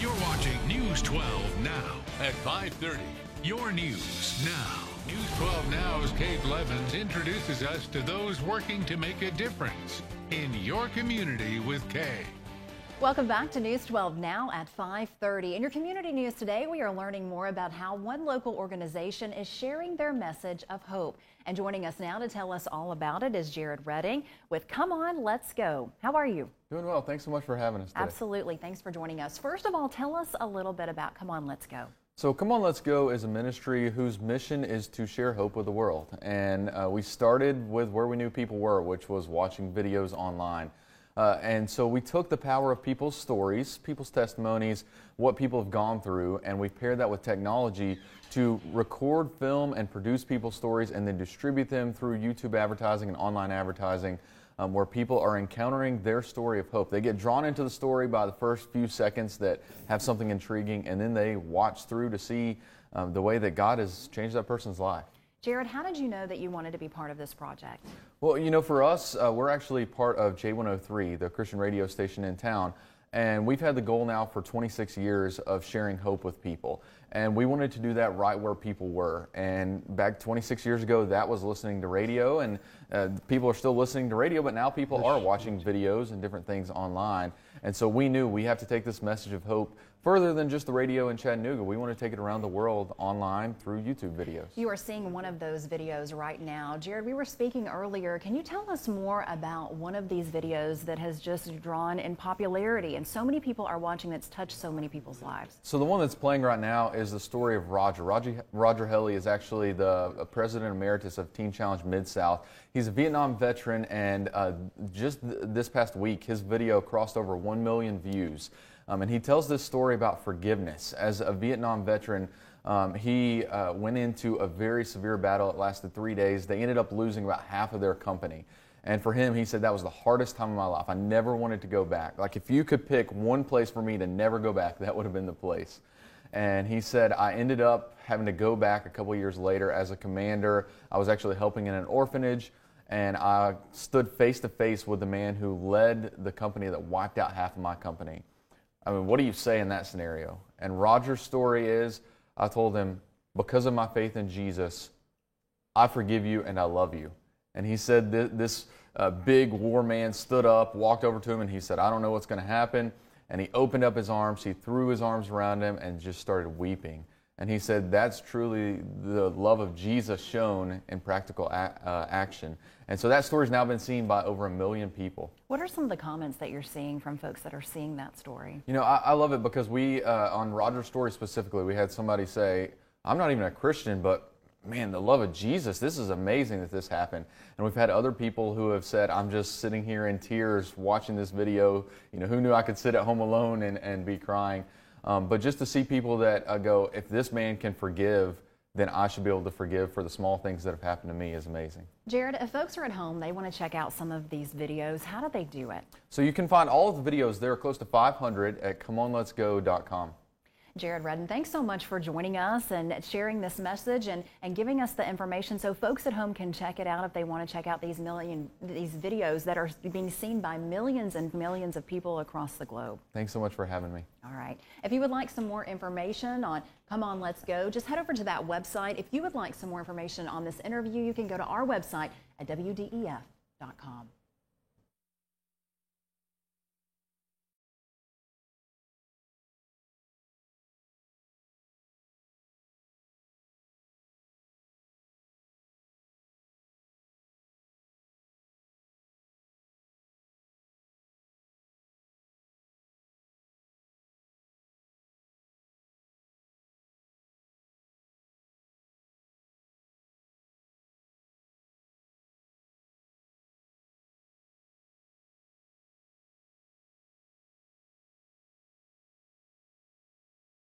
You're watching News 12 now at 5:30. Your news now. News 12 Now's Kate Levens introduces us to those working to make a difference in your community with Kay. Welcome back to News 12 Now at 5:30. In your community news today, we are learning more about how one local organization is sharing their message of hope. And joining us now to tell us all about it is Jared Redding with Come On, Let's Go. How are you? Doing well. Thanks so much for having us today. Absolutely. Thanks for joining us. First of all, tell us a little bit about Come On, Let's Go. So Come On, Let's Go is a ministry whose mission is to share hope with the world. And we started with where we knew people were, which was watching videos online. And so we took the power of people's stories, people's testimonies, what people have gone through, and we paired that with technology to record, film, and produce people's stories and then distribute them through YouTube advertising and online advertising where people are encountering their story of hope. They get drawn into the story by the first few seconds that have something intriguing, and then they watch through to see the way that God has changed that person's life. Jared, how did you know that you wanted to be part of this project? Well, you know, for us, we're actually part of J103, the Christian radio station in town, and we've had the goal now for 26 years of sharing hope with people. And we wanted to do that right where people were. And back 26 years ago, that was listening to radio, and people are still listening to radio, but now people are watching videos and different things online. And so we knew we have to take this message of hope further than just the radio in Chattanooga. We want to take it around the world online through YouTube videos. You are seeing one of those videos right now. Jared, we were speaking earlier. Can you tell us more about one of these videos that has just drawn in popularity and so many people are watching, that's touched so many people's lives? So the one that's playing right now is the story of Roger. Roger Helly is actually the president emeritus of Teen Challenge Mid-South. He's a Vietnam veteran, and just this past week, his video crossed over 1 million views. And he tells this story about forgiveness. As a Vietnam veteran, he went into a very severe battle. It lasted 3 days. They ended up losing about half of their company. And for him, he said, that was the hardest time of my life. I never wanted to go back. Like, if you could pick one place for me to never go back, that would have been the place. And he said, I ended up having to go back a couple years later as a commander. I was actually helping in an orphanage, and I stood face to face with the man who led the company that wiped out half of my company. I mean, what do you say in that scenario? And Roger's story is, I told him, because of my faith in Jesus, I forgive you and I love you. And he said this big war man stood up, walked over to him, and he said, I don't know what's going to happen. And he opened up his arms, he threw his arms around him and just started weeping. And he said, that's truly the love of Jesus shown in practical action. And so that story's now been seen by over 1 million people. What are some of the comments that you're seeing from folks that are seeing that story? You know, I love it because we, on Roger's story specifically, we had somebody say, I'm not even a Christian, but man, the love of Jesus, this is amazing that this happened. And we've had other people who have said, I'm just sitting here in tears watching this video. You know, who knew I could sit at home alone and be crying? But just to see people that go, if this man can forgive, then I should be able to forgive for the small things that have happened to me is amazing. Jared, if folks are at home, they want to check out some of these videos, how do they do it? So you can find all of the videos. There are close to 500 at ComeOnLet'sGo.com. Jared Redding, thanks so much for joining us and sharing this message and giving us the information so folks at home can check it out if they want to check out these videos that are being seen by millions and millions of people across the globe. Thanks so much for having me. All right. If you would like some more information on Come On, Let's Go, just head over to that website. If you would like some more information on this interview, you can go to our website at WDEF.com.